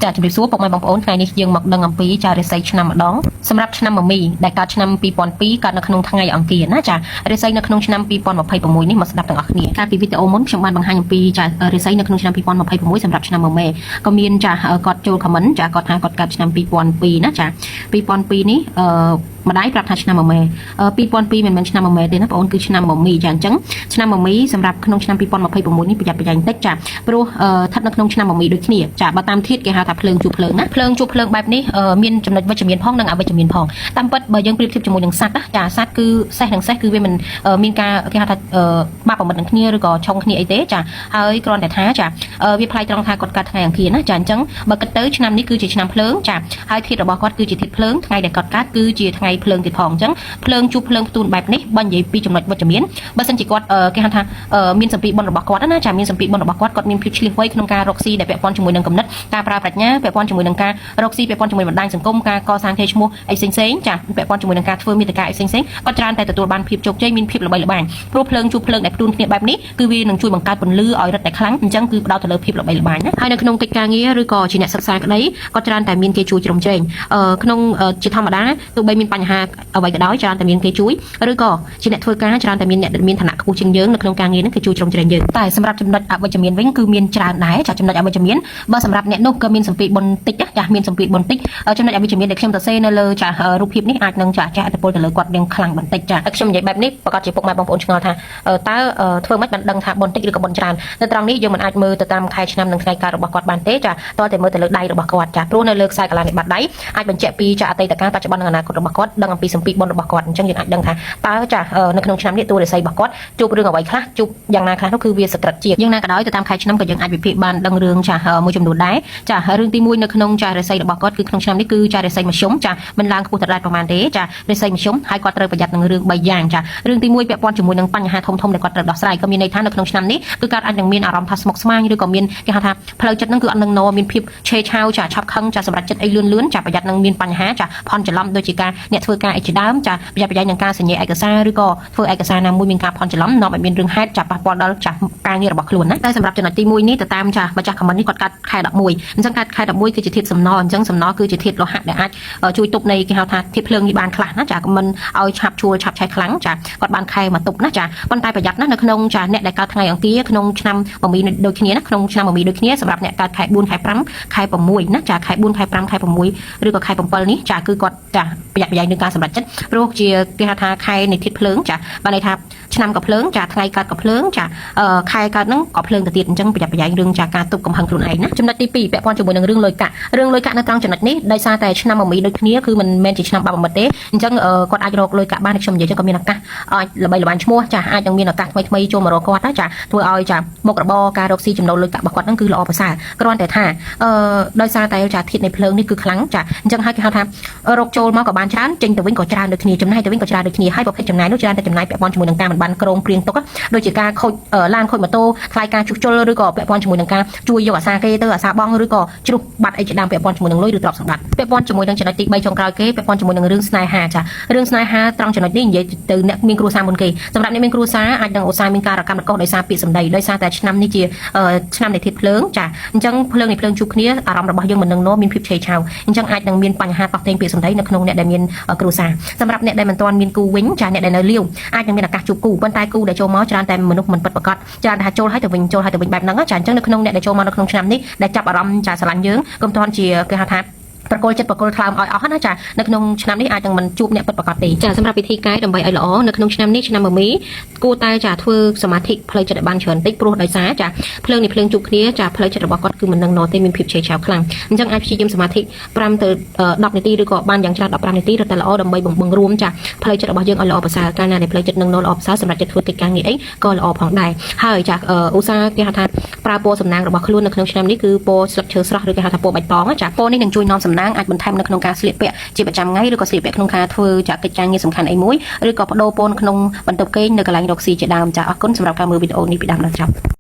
ចាជំរាបសួរពុកម៉ែបងប្អូនថ្ងៃនេះយើងមកដឹងអំពីចារិស័យឆ្នាំម្ដងសម្រាប់ឆ្នាំមមីដែលកើតឆ្នាំ2002កើតនៅក្នុងថ្ងៃអង្គារណាចារិស័យនៅក្នុងឆ្នាំ2026នេះមកស្ដាប់ទាំងអស់គ្នាកាលពីវីដេអូមុនខ្ញុំបានបង្ហាញអំពីចារិស័យនៅក្នុងឆ្នាំ2026សម្រាប់ឆ្នាំមមេក៏មានចាគាត់ចូលខមមិនចាគាត់ថាគាត់កើតឆ្នាំ2002ណាចា2002នេះម្ដាយប្រាប់ថាឆ្នាំមមេ2002មិនមែនឆ្នាំមមេទេណាបងអូនគឺឆ្នាំមមីចាអញ្ចឹងឆ្នាំមមីសម្រាប់ក្នុងឆ្នាំ2026នេះប្រយ័ត្នប្រយែងតិចចាព្រោះស្ថិតនៅក្នុងឆ្នាំមមីដូចគ្នាចាបើតាមធាតុគេហៅថាភ្លើងជួបភ្លើងណាភ្លើងជួបភ្លើងបែបនេះមានចំណុចវិជ្ជមានផងនិងអវិជ្ជមានផងតាមពិតបើយើងប្រៀបធៀបជាមួយនឹងសត្វណាចាសត្វគឺសេះនិងសេះគឺវាមិនមានការគេហៅថាបាបប្រមិតនឹងគ្នាឬក៏ឆុងគ្នាអីទេចាហើយគ្រាន់តែថាចាវាប្លែកត្រង់ថាគាត់កើតថ្ងៃអង្គារណាចាអញ្ចឹងបើគិតទៅឆ្នាំនេះគឺជាឆ្នាំភ្លើងចាហើយធាតុរបស់គាត់គឺជាធាតុភ្លើងថ្ងៃដែលគាត់កើតគឺជាថ្ងៃភ្លើងទៀតផងអញ្ចឹងភ្លើងជួបភ្លើងផ្ទួនបែបនេះបើនិយាយពីចំណុចវិជ្ជមានបើសិនជាគាត់គេហៅថាមានសម្ពីបុណ្យរបស់គាត់ណាចាមានសម្ពីបុណ្យរបស់គាត់មានភាពឆ្លៀសវៃក្នុងការរកស៊ីដែលពាក់ព័ន្ធជាមួយនឹងគំនិតការប្រើប្រាជ្ញាពាក់ព័ន្ធជាមួយនឹងការរកស៊ីពាក់ព័ន្ធជាមួយបណ្ដាញសង្គមការកសាងកេរ្តិ៍ឈ្មោះអីផ្សេងៗចាពាក់ព័ន្ធជាមួយនឹងការធ្វើមាតិកាអីផ្សេងៗគាត់ច្រើនតែទទួលបានភាពជោគជ័យមានភាពល្បីល្បាញព្រោះភ្លើងជួបភ្លើងដែលផ្ទួនគ្នាបែបនេះគឺវានឹងជួយបង្កើតពន្លឺឲ្យរឹតតែខ្លាំងអញ្ចឹងគឺផ្ដោតទៅលើភាពល្បីល្បាញណាហើយនៅក្នុងកិច្ចការងារឬក៏ជាអ្នកសិក្សាក្តីគាត់ច្រើនតែមានគេជួយជ្រោមជ្រែងក្នុងជាធម្មតាទោះបីមានបញ្ហាអ្វីក៏ដោយច្រើនតែមានគេជួយឬក៏ជាអ្នកធ្វើការច្រើនតែមានអ្នកដែលមានឋានៈខ្ពស់ជាងយើងនៅក្នុងការងារហ្នឹងគេជួយជ្រោមជ្រែងយើងតែសម្រាប់ចំណុចអវិជ្ជមានវិញគឺមានច្រើនដែរចាចំណុចអវិជ្ជមានបើសម្រាប់អ្នកនោះក៏មានសម្ពាធបុណ្យតិចចាមានសម្ពាធបុណ្យតិចចំណុចអវិជ្ជមានដែលខ្ញុំសរសេរនៅលើចារូបភាពនេះអាចនឹងចាឥទ្ធិពលទៅលើគាត់រៀងខ្លាំងបន្តិចចាខ្ញុំនិយាយបែបនេះប្រកាសជាពុកម៉ែបងប្អូនឆ្ងល់ថាតើធ្វើម៉េចបានដឹងថាបុណ្យតិចឬក៏បុណ្យច្រើននៅត្រង់នេះយើងមិនអាចមើលទៅតាមខែឆ្នាំនិងថ្ងៃកើតរបស់គាត់បានទេចាតើតែមើលទៅលើដៃរបស់គាត់ចាព្រោះនៅលើខ្សែកន្លងនៃបាតដៃអាចបញ្ជាក់ពីចាអតីតកាលបច្ចុប្បន្ននិងអនាគតរបស់គាត់ដឹងអំពីសម្ពាធបុណ្យរបស់គាត់អញ្ចឹងយើងអាចដឹងថាតើចានៅក្នុងឆ្នាំនេះតួរាសីរបស់គាត់ជួបរឿងអ្វីខ្លះជួបយ៉ាងណាខ្លះនោះគឺវាសក្តិជាតិយ៉ាងណាក៏ដោយទៅតាមខែឆ្នាំក៏យើងអាចវិភាគបានដឹងរឿងចាមួយចំនួនដែរចារឿងទី1នៅក្នុងចារាសីរបស់គាត់គឺក្នុងឆ្នាំនេះគឺចារាសីមធ្យមចាមិនឡើងខ្ពស់ទៅដែរប្រហែលទេចារាសីមធ្យមហើយគាត់ត្រូវប្រយ័ត្ននឹងរឿង3យ៉ាងចារឿងទី1ពាក់ព័ន្ធជាមួយនឹងបញ្ហាធំៗដែលគាត់ត្រូវដោះស្រាយក៏មានន័យថានៅក្នុងឆ្នាំនេះគឺគាត់អាចនឹងមានអារម្មណ៍ថាស្មុគស្មាញឬក៏មានគេហៅថាផ្លូវចិត្តនឹងគឺអត់នឹងណមានភាពឆេវឆាវចាឆាប់ខឹងចាសម្រាប់ចិត្តអីលឿនចាប្រយ័ត្ននឹងមានបញ្ហាចាផន់ច្រឡំដូចជាការអ្នកធ្វើការអីជាដើមចាប្រយ័ត្នប្រយែងនឹងការសញ្ញាឯកសារឬក៏ធ្វើឯកសារណាមួយមានការផន់ច្រឡំនាំឲ្យមានរឿងហេតុចាប៉ះពាល់ដល់ចាការងាររបស់ខ្លួនណាតែសម្រាប់ចំណុចទី1នេះទៅតាមចាម្ចាស់ខមមិននេះគាត់កាត់ខែ11អញ្ចឹងកាត់ខែ11គឺជាធាតុសំណអញ្ចឹងសំណគឺជាធាតុលោហៈដែលអាចជួយទប់នៃគេហៅថាធាតុភ្លើងនេះបានខ្លះណាចាមិនឲ្យឆាប់ជួលឆាប់ឆេះខ្លាំងចាគាត់បានខែមកទប់ណាចាប៉ុន្តែប្រយ័ត្នណានៅក្នុងចាអ្នកដែលកើតថ្ងៃអង្គារក្នុងឆ្នាំមមីដូចគ្នាណាក្នុងឆ្នាំមមីដូចគ្នាសម្រាប់អ្នកកើតខែ4ខែ5ខែ6ណាចាខែ4ខែ5ខែ6ឬក៏ខែ7នេះចាគឺគាត់ចាប្រយ័ត្នប្រយែងនឹងការសម្រេចចិត្តព្រោះជាគេហៅថាខែនៃធាតុភ្លើងចាបានន័យថាឆ្នាំក៏ភ្លើងចាថ្ងៃកើតក៏ភ្លើងចាខែកើតហ្នឹងក៏ភ្លើងទៅទៀតអញ្ចឹងប្រយ័ត្នប្រយែងរឿងចាការទប់កំហឹងខ្លួនឯងណាចំណុចទី2ពាក់ព័ន្ធជាមួយនឹងរឿងលុយកាក់រឿងលុយកាក់នៅត្រង់ចំណុចនេះដោយសារតែឆ្នាំមមីដូចគ្នាគឺមិនមែនជាឆ្នាំបាបមិត្តទេអញ្ចឹងគាត់អាចរកលុយកាក់បានខ្ញុំនិយាយចឹងក៏មានឱកាសអាចល្បីល្បាញឈ្មោះចាអាចនឹងមានឱកាសថ្មីៗចូលមករកគាត់ណាចាធ្វើឲ្យចាមុខរបរការរកស៊ីចំណូលលុយកាក់របស់គាត់ហ្នឹងគឺល្អប្រសើរគ្រាន់តែថាដោយសារតែចាធាតុនៃភ្លើងនេះគឺខ្លាំងចាអញ្ចឹងហើយគេហៅថារកចូលមកក៏បានច្រើនចេញទៅវិញក៏ច្រើនដូចគ្នាចំណាយទៅវិញក៏ច្រើនដូចគ្នាហើយប្រភេទចំណាយនោះច្រើនតែចំណាយពាក់ព័ន្ធជាមួយនឹងការមិនបានក្រងព្រៀងទុកដូចជាការខូចឡានខូចម៉ូតូថ្លៃការជួសជុលឬក៏ពាក់ព័ន្ធជាមួយនឹងការជួយយកអាសាគេទៅអាសាបងឬក៏ជ្រុះបាត់អីជាដើមពាក់ព័ន្ធជាមួយនឹងលុយឬទ្រព្យសម្បត្តិពាក់ព័ន្ធជាមួយនឹងចំណុចទី3ចុងក្រោយគេពាក់ព័ន្ធជាមួយនឹងរឿងស្នេហាចារឿងស្នេហាត្រង់ចំណុចនេះនិយាយទៅអ្នកមានគ្រួសារមុនគេសម្រាប់អ្នកមានគ្រួសារអាចនឹងឧស្សាហ៍មានការរកម្មរកោសដោយសារពាក្យសម្ដីដោយសារតែឆ្នាំនេះជាឆ្នាំនៃធាតុភ្លើងចាអញ្ចឹងភ្លើងនៃភ្លើងជួបគ្នាអារម្មណ៍របស់យើងមិននឹងនោមមានភាពឆេវឆាវអញ្ចឹងអាចនឹងមានបញ្ហាតោះតេងពាក្យសម្ដីនៅក្នុងអ្នកដែលមានគ្រួសារសម្រាប់អ្នកដែលមិនទាន់មានគូវិញចាអ្នកដែលនៅលាវអាចនឹងមានឱកាសជួបគូប៉ុន្តែគូដែលចូលមកច្រើនតែមនុស្សមិនពិតប្រាកដច្រើនថាចូលឲ្យទៅវិញចូលឲ្យទៅវិញបែបហ្នឹងចាអញ្ចឹងនៅក្នុងអ្នកដែលចូលមកនៅក្នុងឆ្នាំនេះដែលចាប់អារម្មណ៍ចាស្រឡាញ់យើងកុំទាន់ជាគេហៅថាប្រកល់ចិត្តប្រកល់ថ្លើមឲ្យអស់ណាចានៅក្នុងឆ្នាំនេះអាចនឹងមិនជួបអ្នកពិតប្រាកដទេចាសម្រាប់វិធីកាយដើម្បីឲ្យល្អនៅក្នុងឆ្នាំនេះឆ្នាំមមីគួរតែចាធ្វើសមាធិផ្លូវចិត្តឲ្យបានច្រើនតិចព្រោះដោយសារចាភ្លើងនេះភ្លើងជួបគ្នាចាផ្លូវចិត្តរបស់គាត់គឺមិននឹងណទេមានភាពឆេវឆាវខ្លាំងអញ្ចឹងអាចព្យាយាមសមាធិ5ទៅ10នាទីឬក៏បានយ៉ាងច្រើន15នាទីរត់តែល្អដើម្បីបង្រួមចាផ្លូវចិត្តរបស់យើងឲ្យល្អប្រសើរកាលណាដែលផ្លូវចិត្តនឹងល្អប្រសើរសម្រាប់ចិត្តធ្វើកិច្ចការងារអីក៏ល្អផងដែរហើយចាឧស្សាហ៍គេហៅថាប្រើពណ៌សំណាងរបស់ខ្លួននៅក្នុងឆ្នាំនេះគឺពណ៌ស្លឹកឈើស្រស់ឬគេហៅថាពណ៌បៃតងចាពណ៌នេះនឹងជួយនាំសំណាងអាចបន្ថែមនៅក្នុងការស្លៀកពាក់ជាប្រចាំថ្ងៃឬក៏ស្លៀកពាក់ក្នុងការធ្វើចាកិច្ចការងារសំខាន់អីមួយឬក៏បដូរពណ៌ក្នុងបន្ទប់គេងនៅកន្លែងរកស៊ីជាដើមចាអរគុណសម្រាប់ការមើលវីដេអូនេះពីដើមដល់ចប់